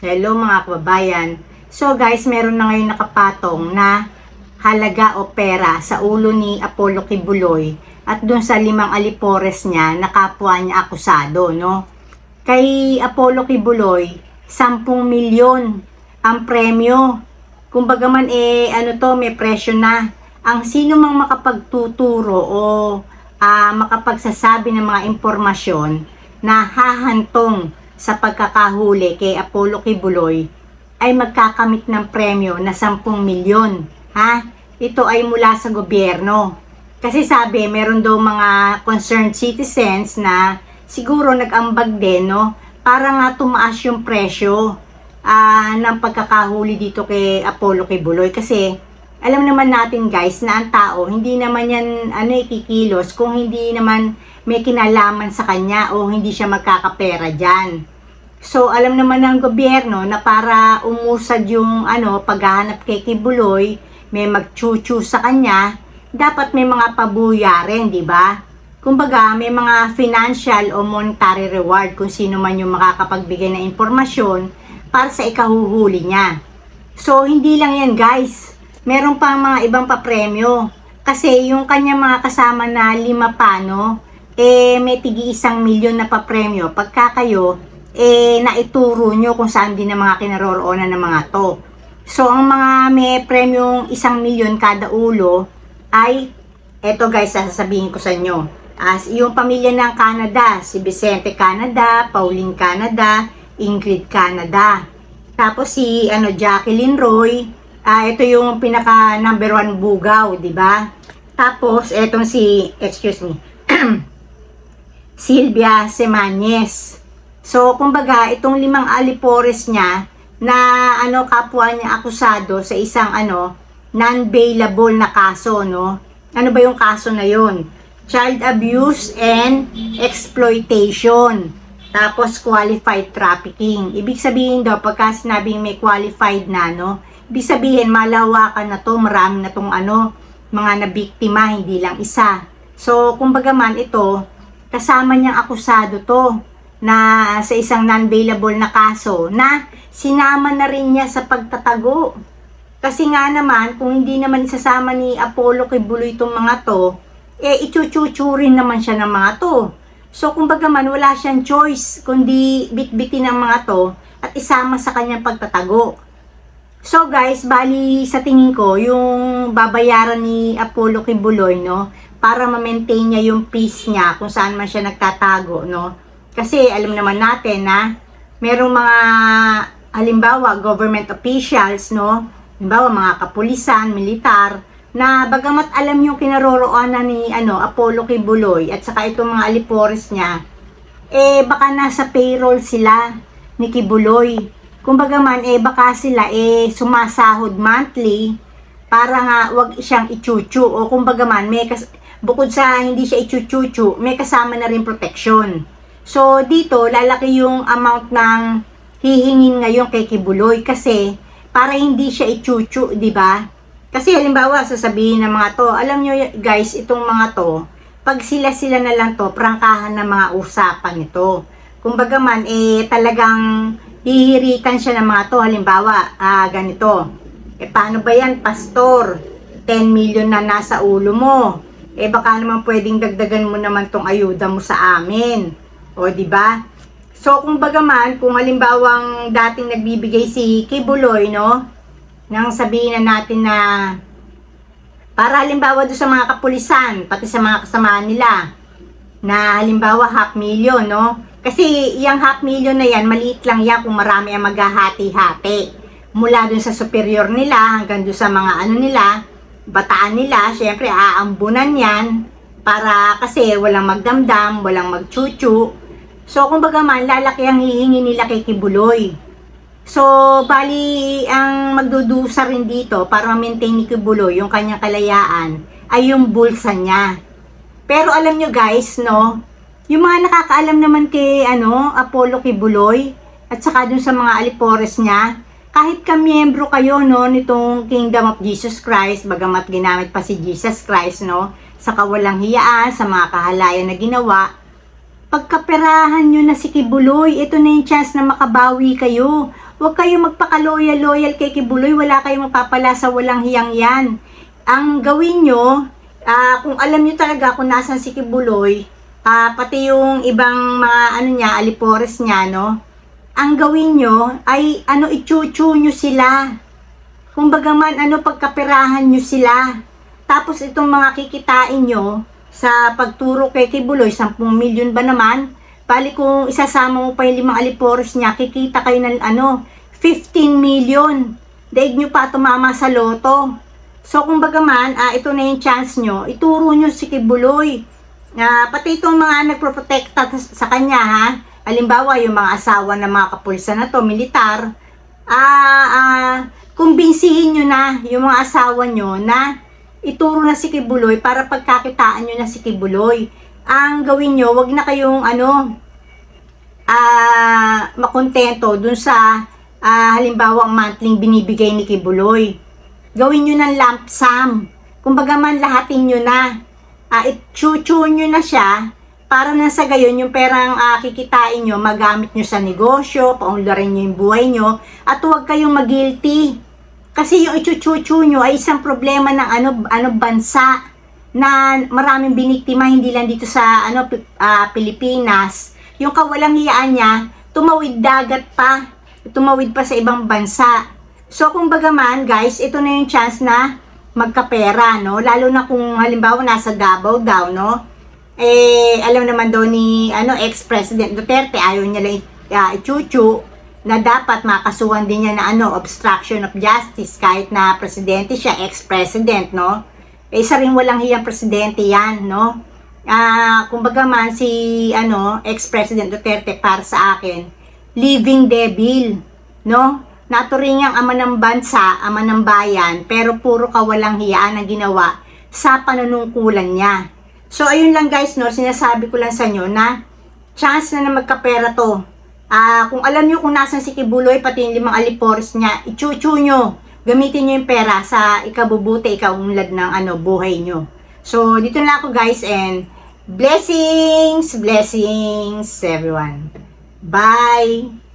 Hello mga kababayan. So guys, meron na ngayon nakapatong na halaga o pera sa ulo ni Apollo Kibuloy at dun sa 5 alipores niya na kapwa niya akusado, no? Kay Apollo Kibuloy, 10 milyon ang premyo. Kumbaga man may presyo na. Ang sino mang makapagtuturo o makapagsasabi ng mga impormasyon na hahantong sa pagkakahuli kay Apollo Kibuloy ay magkakamit ng premyo na 10 milyon. Ito ay mula sa gobyerno. Kasi sabi, meron daw mga concerned citizens na siguro nag-ambag din, no? Para nga tumaas yung presyo ng pagkakahuli dito kay Apollo Kibuloy. Kasi alam naman natin guys na ang tao, hindi naman yan ikikilos kung hindi naman may kinalaman sa kanya o hindi siya magkakapera dyan. So, alam naman ng gobyerno na para umusad yung paghahanap kay Kibuloy, may magchuchu sa kanya, dapat may mga pabuya rin, di ba? Kumbaga, may mga financial o monetary reward kung sino man yung makakapagbigay ng impormasyon para sa ikahuhuli niya. So, hindi lang yan guys. Meron pang mga ibang papremyo. Kasi yung kanya mga kasama na 5 pano, may tigi 1 milyon na papremyo pagka kayo naituro nyo kung saan din ang mga kinaroroonan ng mga to. So ang mga may premyong 1 milyon kada ulo ay eto guys, sasabihin ko sa inyo. Yung pamilya ng Canada, si Vicente Canada, Pauline Canada, Ingrid Canada. Tapos si Jacqueline Roy, ito yung pinaka number 1 bugaw, di ba? Tapos etong si Sylvia Semañez. So, kumbaga, itong 5 alipores niya na kapwa niya akusado sa isang non-bailable na kaso, no? Ano ba yung kaso na yon? Child abuse and exploitation. Tapos, qualified trafficking. Ibig sabihin daw, pagka sinabing may qualified na, no? Ibig sabihin, malawakan na to, marami na tong mga nabiktima, hindi lang isa. So, kumbaga man ito, kasama niyang akusado to na sa isang non-bailable na kaso na sinama na rin niya sa pagtatago. Kasi nga naman, kung hindi naman isasama ni Apollo Kibuloy itong mga to, ichuchuchurin naman siya ng mga to. So, kumbaga man, wala siyang choice kundi bitbitin ng mga to at isama sa kanyang pagtatago. So guys, bali sa tingin ko, yung babayaran ni Apollo Kibuloy, no, para ma-maintain niya yung peace niya kung saan man siya nagtatago, no. Kasi alam naman natin na merong mga halimbawa government officials, no, halimbawa mga kapulisan, militar, na bagamat alam yung kinaroroonan ni Apollo Kibuloy at saka itong mga alipores niya, baka nasa payroll sila ni Kibuloy. Kumbaga man, baka sila sumasahod monthly para nga wag siyang ichuchu. O kumbaga man, bukod sa hindi siya ichuchu, may kasama na rin protection. So, dito, lalaki yung amount ng hihingin ngayon kay Kibuloy kasi para hindi siya ichuchu, di ba? Kasi halimbawa, sasabihin ng mga to, alam nyo guys, itong mga to, pag sila na lang to, prangkahan ng mga usapan ito. Kumbaga man, talagang hihiritan siya ng mga to. Halimbawa, ganito. Paano ba yan, pastor? 10 million na nasa ulo mo. Baka naman pwedeng dagdagan mo naman tong ayuda mo sa amin. O, diba? So, kumbaga man, kung halimbawang dating nagbibigay si Kibuloy, no? Nang sabihin na natin na para halimbawa doon sa mga kapulisan, pati sa mga kasama nila, na halimbawa 500,000, no? Kasi yung 500,000 na yan, maliit lang yan kung marami ang maghahati-hati. Mula dun sa superior nila, hanggang dun sa mga nila, bataan nila, syempre aambunan yan, para kasi walang magdamdam, walang magchuchu. So, kumbaga man, lalaki ang hihingi nila kay Kibuloy. So, bali, ang magdudusa rin dito, para ma-maintain ni Kibuloy yung kanyang kalayaan, ay yung bulsa niya. Pero alam nyo guys, no, yung mga nakakaalam naman kay Apollo Kibuloy at saka dun sa mga alipores niya, kahit kamiyembro kayo, no, nitong Kingdom of Jesus Christ, bagamat ginamit pa si Jesus Christ, no, sa kawalang hiyaan, sa mga kahalayan na ginawa, Pagkaperahan nyo na si Kibuloy, ito na yung chance na makabawi kayo. Huwag kayo magpaka-loyal kay Kibuloy, wala kayong mapapala sa walang hiyang yan. Ang gawin nyo, kung alam nyo talaga kung nasan si Kibuloy, pati yung ibang mga alipores niya, no? Ang gawin nyo ay ichuchu nyo sila. Kumbaga man, pagkaperahan nyo sila. Tapos itong mga kikitain nyo, sa pagturo kay Kibuloy, 10 milyon ba naman? Bali kung isasama mo pa yung 5 alipores niya, kikita kayo ng 15 million. Daig nyo pa tumama sa loto. So kung baga man, ito na yung chance nyo, ituro nyo si Kibuloy. Pati itong mga nagproprotekta sa kanya, ha? Halimbawa, yung mga asawa ng mga kapulsa na to, militar, kumbinsihin nyo na yung mga asawa nyo na ituro na si Kibuloy para pagkakitaan nyo na si Kibuloy. Ang gawin nyo, wag na kayong makontento dun sa halimbawa monthly binibigay ni Kibuloy. Gawin nyo ng lump sum. Kumbaga man lahatin nyo na. Itchuchu nyo na siya para na sa gayon yung perang kikitain nyo, magamit nyo sa negosyo, paunlarin nyo yung buhay nyo, at huwag kayong mag-guilty. Kasi yung ichuchuchu nyo ay isang problema ng bansa na maraming biniktima, hindi lang dito sa Pilipinas. Yung kawalang hiyaan niya, tumawid dagat pa, tumawid pa sa ibang bansa. So kung bagaman guys, ito na yung chance na magkapera, no? Lalo na kung halimbawa nasa Davao daw, no? Alam naman daw ni ex-president Duterte, ayaw niya lang ichuchu, na dapat makasuhan din niya na obstruction of justice kahit na presidente siya, ex-president, no? Isa rin walang hiyang presidente yan, no? Kumbaga man si ex-president Duterte para sa akin, living devil, no? Naturing ang ama ng bansa, ama ng bayan, pero puro kawalang hiyaan ang ginawa sa panunungkulan niya. So ayun lang guys, no? Sinasabi ko lang sa inyo na chance na magkapera to. Kung alam nyo kung nasan si Kibuloy, pati yung 5 alipores niya, ichuchu nyo. Gamitin nyo yung pera sa ikabubuti, ikaunlad ng buhay nyo. So, dito na ako guys, and blessings everyone. Bye!